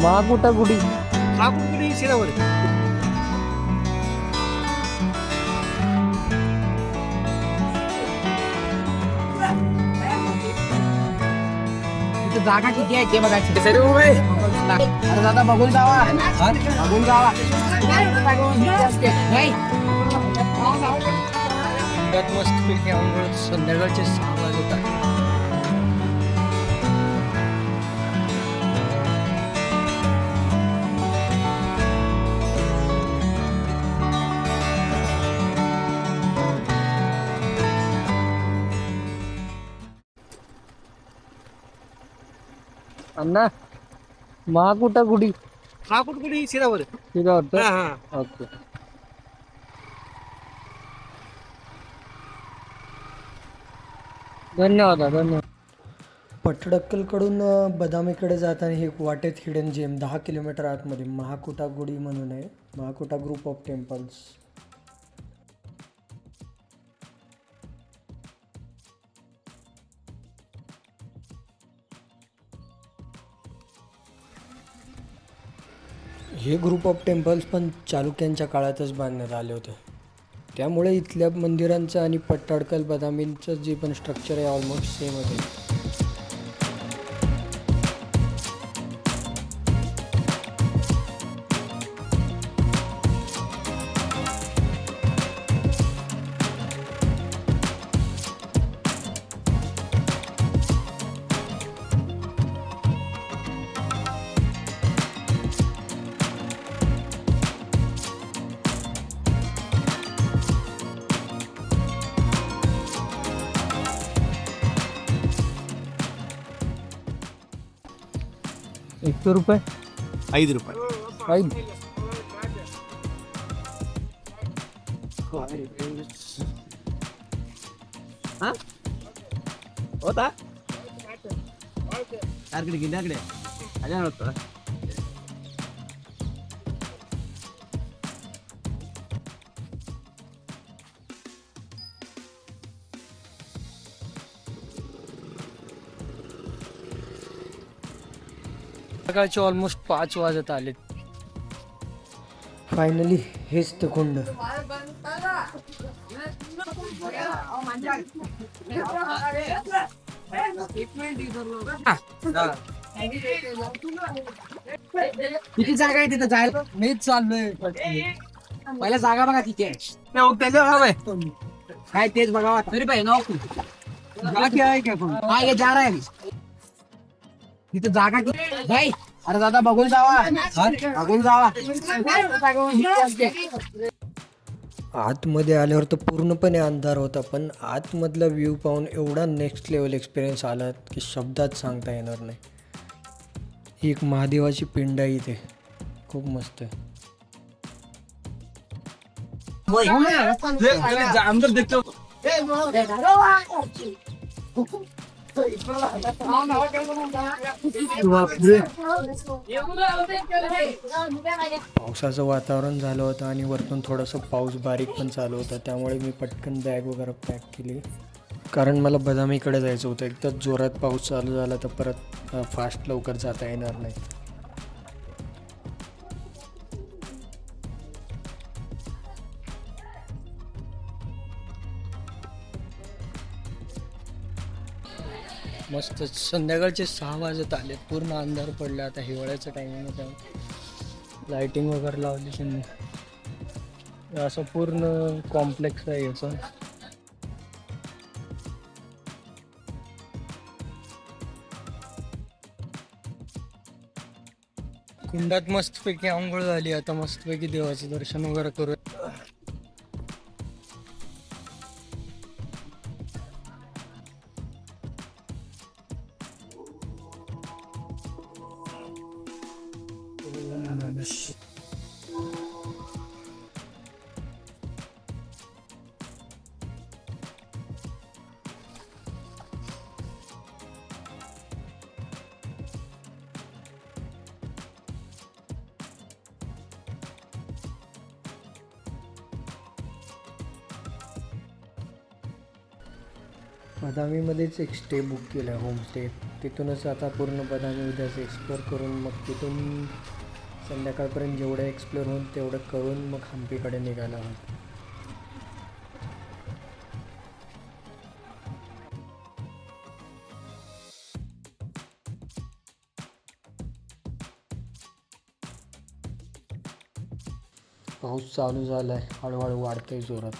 माकुटागुडी माकुटगुडी शिरावर इथं जागा किती आहे ते बघायचं. अरे दादा बघून जावा. बघून जावा. नाही. मस्तपैकी आंघोळ संध्याकाळचे 6 वाजता. अण्णा माकुटागुडी माकुटगुडी शिरावर तिला वाटतं. हा हा ओके. धन्यवाद धन्यवाद. पटडक्कलकडून बदामीकडे जाताना ही एक वाटेत हिडन जेम 10 किलोमीटर आतमध्ये महाकुटागुडी म्हणून आहे. Mahakuta group of temples. हे ग्रुप ऑफ टेम्पल्स पण चालुक्यांच्या काळातच बांधण्यात आले होते. त्यामुळे इथल्या मंदिरांचं आणि पट्टाडकल बदामींचं जे पण स्ट्रक्चर आहे ऑलमोस्ट सेम आहे. ₹100 ₹5 5. होता यारकडे गेल्याकडे अजा नव्हतं. सकाळचे ऑलमोस्ट 5 वाजत आले. फायनली हेच ते कुंड. किती जागा आहे तिथं जायला. मीच चाललोय. पहिला जागा बघा किती आहे. काय तेच बघावा तरी पाहिजे ना. हा ये जा रहा है. तिथं जागा किती नाही. अरे दादा बघून जावा. बघून जावा. आतमध्ये आल्यावर तर पूर्णपणे अंधार होता, पण आतमधला व्ह्यू पाहून एवढा नेक्स्ट लेवल एक्सपिरियन्स आला की शब्दात सांगता येणार नाही. ही एक महादेवाची पिंड आहे इथे. खूप मस्त आहे. अंदर देखतो पावसाचं वातावरण झालं होतं आणि वरतून थोडंसं पाऊस बारीक पण चालू होता. त्यामुळे मी पटकन बॅग वगैरे पॅक केली, कारण मला बदामीकडे जायचं होतं. एकदा जोरात पाऊस चालू झाला तर परत फास्ट लवकर जाता येणार नाही. मस्त संध्याकाळचे 6 वाजत आले. पूर्ण अंधार पडला. आता हिवाळ्याचं टायमिंग होता. लाइटिंग वगैरे लावली त्यांनी. असं पूर्ण कॉम्प्लेक्स आहे याचं. कुंडात मस्तपैकी आंघोळ झाली. आता मस्तपैकी देवाचं दर्शन वगैरे करू. बदामीमध्येच एक स्टे बुक केला, होमस्टे. तिथूनच आता पूर्ण बदामी उद्याच एक्सप्लोअर करून मग तिथून संध्याकाळपर्यंत जेवढं एक्सप्लोअर होईल तेवढं करून मग हम्पीकडे निघायला हवं. पाऊस चालू झाला आहे, हळूहळू वाढतोय जोरात.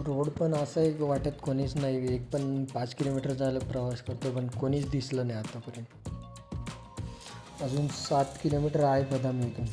रोड पण असं आहे की वाटत कोणीच नाही. एक पण 5 किलोमीटर झालं प्रवास करतो पण कोणीच दिसलं नाही आतापर्यंत. अजून 7 किलोमीटर आहे बदामी इथून.